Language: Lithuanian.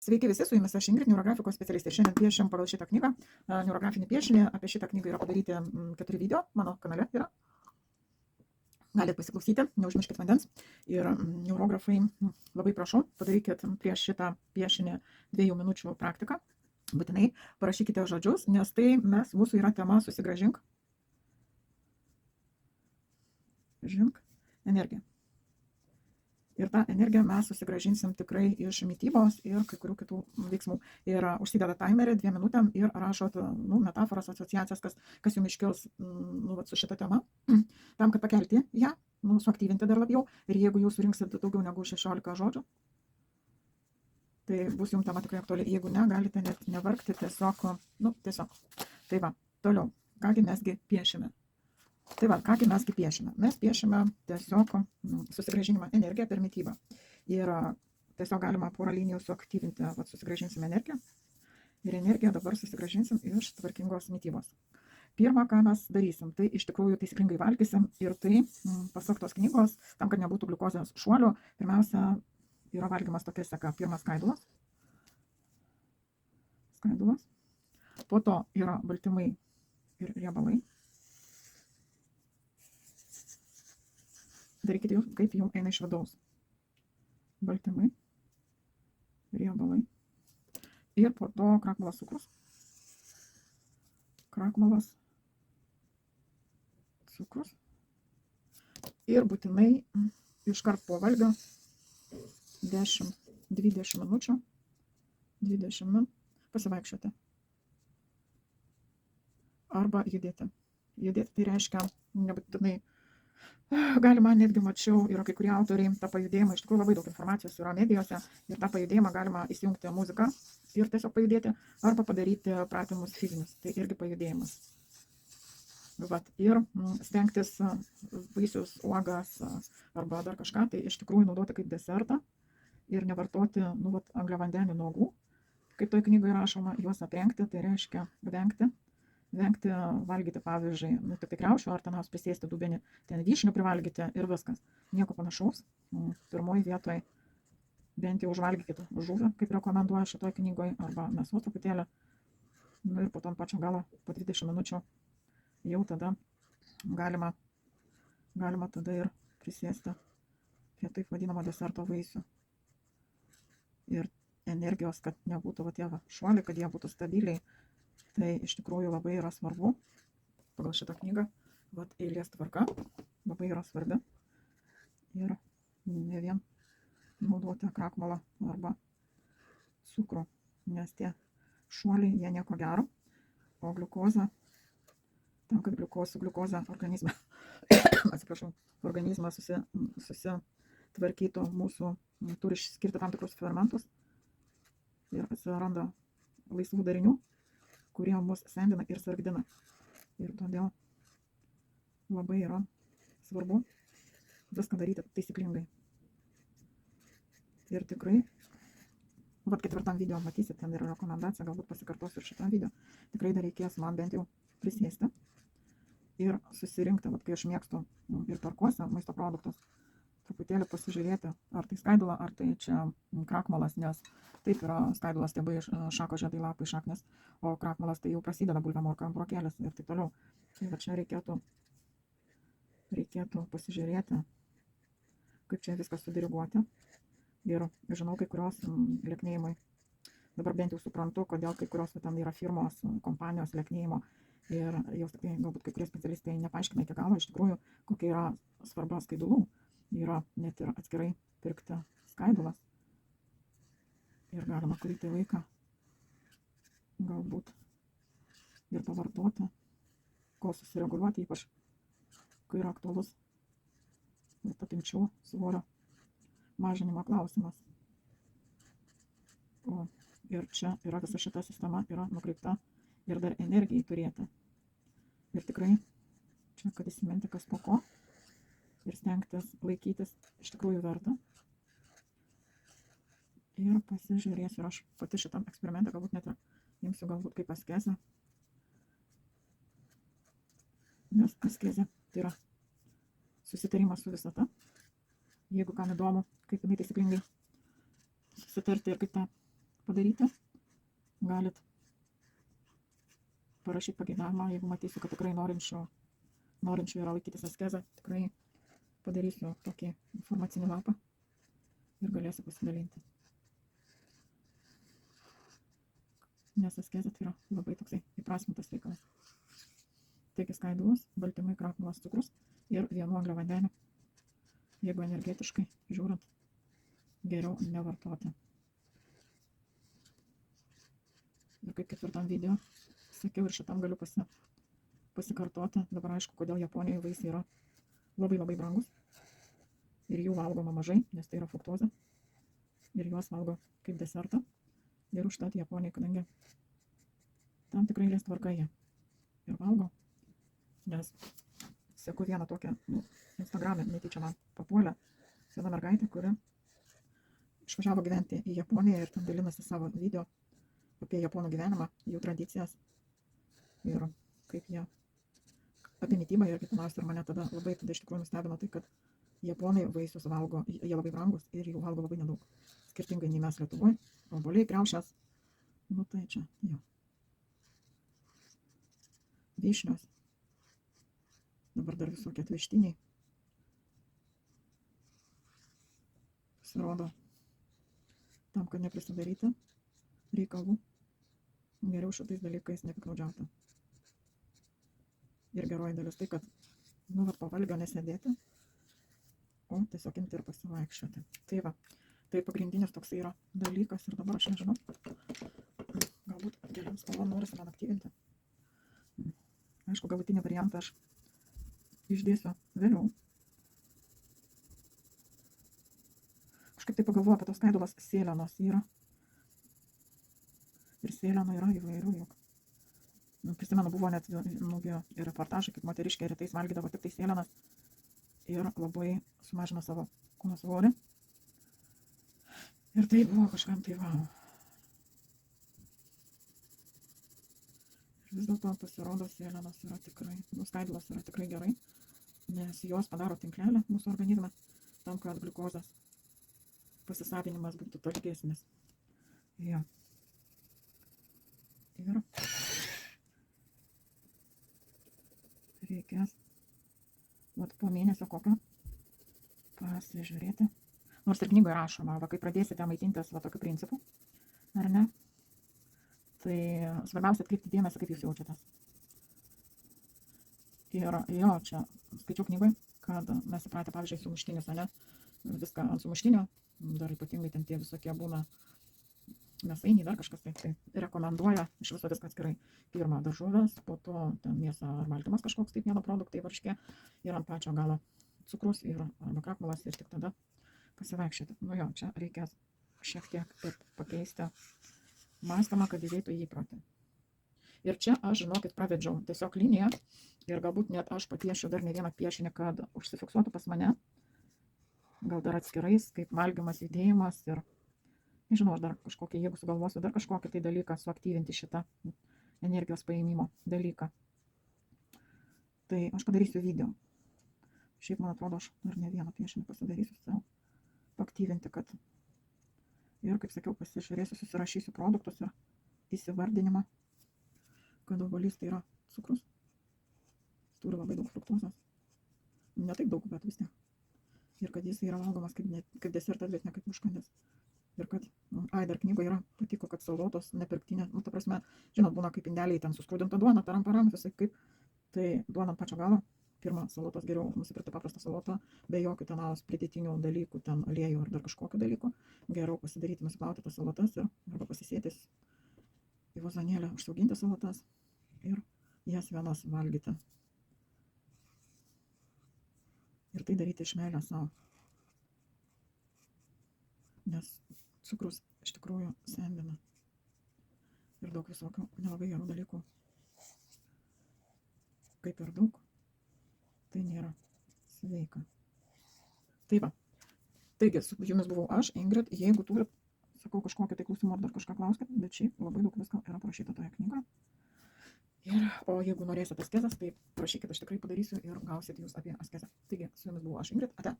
Sveiki visi, su jumis aš Ingrid, neurografikos specialistė. Šiandien piešim pagal šitą knygą, neurografinį piešinį. Apie šitą knygą yra padaryti 4 video, mano kanale yra. Galite pasiklausyti, neužmirškit vandens. Ir neurografai, labai prašau, padarykit prieš šitą piešinį 2 minučių praktiką. Būtinai parašykite žodžius, nes tai mūsų yra tema susigrąžink. Žink energiją. Ir tą energiją mes susigrąžinsim tikrai iš mitybos ir kai kurių kitų veiksmų. Ir užsideda timerį 2 minutėm ir rašot metaforas, asociacijas, kas jums iškils su šita tema, tam, kad pakelti ją, suaktyvinti dar labiau. Ir jeigu jūs surinksit daugiau negu 16 žodžių, tai bus jums tema tikrai aktuali. Jeigu ne, galite net nevargti, tiesiog. Tai va, toliau, kągi mesgi piešime. Tai va, kągi mesgi piešime. Mes piešime tiesiog susigrąžinimą energiją per mitybą. Ir tiesiog galima porą linijų suaktyvinti, susigrąžinsim energiją. Ir energiją dabar susigrąžinsim iš tvarkingos mitybos. Pirma, ką mes darysim, tai iš tikrųjų taisyklingai valgysim. Ir tai, pasak tos knygos, tam, kad nebūtų gliukozės šuolių, pirmiausia, yra valgymas tokia seka. Pirmas skaidulas. Po to yra baltymai ir riebalai. Darykite jūs, kaip jums eina iš vidaus. Baltymai, riebalai. Ir po to krakmolas cukrus. Ir būtinai iškart po valgio 10-20 minučių pasivaikščioti. Arba judėti. Judėti tai reiškia nebūtinai. Galima, netgi mačiau, yra kai kurie autoriai tą pajudėjimą, iš tikrųjų labai daug informacijos yra medijose, ir tą pajudėjimą galima įsijungti muziką ir tiesiog pajudėti, arba padaryti pratimus fizinius, tai irgi pajudėjimas. Ir stengtis vaisius, uogas arba dar kažką, tai iš tikrųjų naudoti kaip desertą ir nevartoti angliavandenių nuogų, kaip toj knygoje rašoma, juos aprengti, tai reiškia vengti valgyti, pavyzdžiui, tik kriaušių ar tenaus prisėsti dubenį, ten vyšnių privalgyti ir viskas. Nieko panašaus. Pirmoji vietoje bent jau užvalgykite žuvį, kaip rekomenduoja šitoj knygoje, arba mėsos truputėlį. Ir po to ant pačio galo, po 20 minučių, jau tada galima tada ir prisėsti prie taip vadinamo deserto vaisių. Ir energijos, kad nebūtų tie šuoliai, kad jie būtų stabiliai. Tai iš tikrųjų labai yra svarbu, pagal šitą knygą, eilės tvarka labai yra svarbi. Ir ne vien naudoti krakmolą arba cukrų, nes tie šuoliai, jie nieko gero. O gliukozą, tam, kad su gliukoze organizmas susitvarkytų, mūsų turi skirti tam tikrus fermentus ir atsiranda laisvų darinių, kurie mus sendina ir sargdina. Ir todėl labai yra svarbu viską daryti taisyklingai. Ir tikrai, 4 video matysit, ten yra rekomendacija, galbūt pasikartosiu ir šitam video. Tikrai dar reikės man bent jau prisėsti ir susirinkti, kai aš mėgstu ir perkuosi maisto produktus, truputėlį pasižiūrėti, ar tai skaidula, ar tai čia krakmolas, nes taip yra skaidulas, stiebai, šakos, žiedai, lapai, šaknis, o krakmolas tai jau prasideda bulvė, morka, burokėlis ir taip toliau. Tai čia reikėtų pasižiūrėti, kaip čia viskas sudiriguoti. Ir žinau, kai kurios lieknėjimai, dabar bent jau suprantu, kodėl kai kurios ten yra firmos, kompanijos lieknėjimo. Ir jos tikrai, galbūt kai kurie specialistai nepaaiškina iki galo, iš tikrųjų, kokia yra svarba skaidulų. Yra net ir atskirai pirkti skaidulas. Ir galima kurį laiką galbūt ir pavartoti, kol susireguliuoti, ypač kai yra aktualus apimčių svorio mažinimo klausimas. Ir čia yra visa šita sistema yra nukreipta ir dar energijai turėti. Ir tikrai čia, kad įsiminti kas po ko ir stengtis laikytis, iš tikrųjų verta. Ir pasižiūrėsiu, ir aš pati šitam eksperimente galbūt net ir imsiu galbūt kaip askezę. Nes askezė tai yra susitarimas su visata. Jeigu kam įdomu, kaip jinai taisyklingai susitarti ir kaip tą padaryti. Galit parašyti pageidavimą, jeigu matysiu, kad tikrai norinčių yra laikytis askezę, tikrai padarysiu tokį informacinį lapą ir galėsiu pasidalinti. Nes askezė tai yra labai toksai įprasmintas reikalas. Taigi skaidulos, baltymai, krakmolas, cukrus ir vienu angliavandeniu, jeigu energetiškai žiūrint, geriau nevartoti. Ir kaip ketvirtam video sakiau, ir šitam galiu pasikartoti. Dabar aišku, kodėl Japonijoje vaisiai yra labai labai brangus ir jų valgoma mažai, nes tai yra fruktozė ir juos valgo kaip desertą. Ir užtat Japonijai, kadangi tam tikrai eilės tvarka jie ir valgo, nes seku vieną tokią, Instagrame netyčia man papuolė viena mergaitė, kuri išvažiavo gyventi į Japoniją ir ten dalinasi savo video apie japonų gyvenimą, jų tradicijas ir kaip jie apie mitybą ir pirmiausia, ir mane tada iš tikrųjų nustebino tai, kad japonai vaisius valgo, jie labai brangus ir jų valgo labai nedaug, skirtingai nei mes Lietuvoje, obuoliai, kriaušės, nu tai čia, jo, vyšnios, dabar dar visokie atvežtiniai, pasirodo, tam, kad neprisidaryti reikalų, geriau šitais dalykais nepiktnaudžiauti. Ir geroji dalis tai, kad po valgio nesėdėti, o tiesiog imti ir pasivaikščioti. Tai va, tai pagrindinis toksai yra dalykas ir dabar aš nežinau, galbūt keliam spalvom norisi man aktyvinti. Aišku, galutinį variantą aš išdėsiu vėliau. Kažkaip tai pagalvoju apie tos skaidulos sėlenos yra. Ir sėlenų yra įvairių, juk. Prisimenu, buvo net reportažai, kaip moteriškė rytais valgydavo tik tai sėlenas ir labai sumažino savo kūno svorį. Ir tai buvo kažkam tai wow. Ir vis dėlto pasirodo sėlenos yra tikrai, skaidulos yra tikrai gerai, nes jos padaro tinklelį mūsų organizme tam, kad gliukozės pasisavinimas būtų tolygesnis. Jo. Ir reikės po mėnesio kokio pasižiūrėti. Nors ir knygoje rašoma, kai pradėsite maitintis tokiu principu, ar ne, tai svarbiausia atkreipti dėmesį, kaip jūs jaučiatės. Ir jo, čia skaičiau knygoje, kad mes įpratę, pavyzdžiui, sumuštinius, ne, viską ant sumuštinio, dar ypatingai ten tie visokie būna mėsainiai, dar kažkas tai rekomenduoja iš viso viską atskirai. Pirma daržovės, po to ten mėsa ar baltymas kažkoks tai pieno produktai, varškė ir ant pačio galo cukrus ir arba krakmolas ir tik tada pasivaikščioti. Nu jo, čia reikės šiek tiek pakeisti mąstymą, kad įveitų įprotį. Ir čia aš, žinokit, pravedžiau tiesiog liniją ir galbūt net aš patiešiu dar ne vieną piešinį, kad užsifiksuotų pas mane, gal dar atskirais, kaip valgymas, judėjimas ir nežinau, aš dar kažkokį, jeigu sugalvosiu dar kažkokį tai dalyką, suaktyvinti šitą energijos paėmimo dalyką. Tai aš padarysiu video. Šiaip, man atrodo, aš dar ne vieną piešinį pasidarysiu savo, paaktyvinti, kad ir, kaip sakiau, pasižiūrėsiu, susirašysiu produktus ir įsivardinimą, kad obuolys tai yra cukrus. Jis turi labai daug fruktozės. Ne taip daug, bet vis tiek. Ir kad jis yra valgomas kaip desertas, bet ne kaip užkandis. Ir kad, dar knygoje yra, patiko, kad salotos nepirktinė, ta prasme, žinot, būna kaip indeliai ten suskrudinta duona, taram, visai kaip, tai duona ant pačio galo, pirmą salotos geriau nusipirkti paprastą salotą, be jokių tenaus pridėtinių dalykų, ten aliejų ar dar kažkokių dalykų, geriau pasidaryti, nusiplauti tas salotas ir arba pasisėtis į vazonėlę, užsiauginti salotas ir jas vienas valgyti. Ir tai daryti iš meilės savo. Nes cukrus iš tikrųjų sendina ir daug visokių nelabai gerų dalykų. Kaip per daug, tai nėra sveika. Tai va. Taigi, su jumis buvau aš, Ingrid. Jeigu turit, sakau, kažkokį tai klausimą ar dar kažką klauskit, bet šiaip labai daug visko yra parašyta toje knygoje. O jeigu norėsit askezės, tai prašykit, aš tikrai padarysiu ir gausit jūs apie askezę. Taigi, su jumis buvau aš, Ingrid. Ate.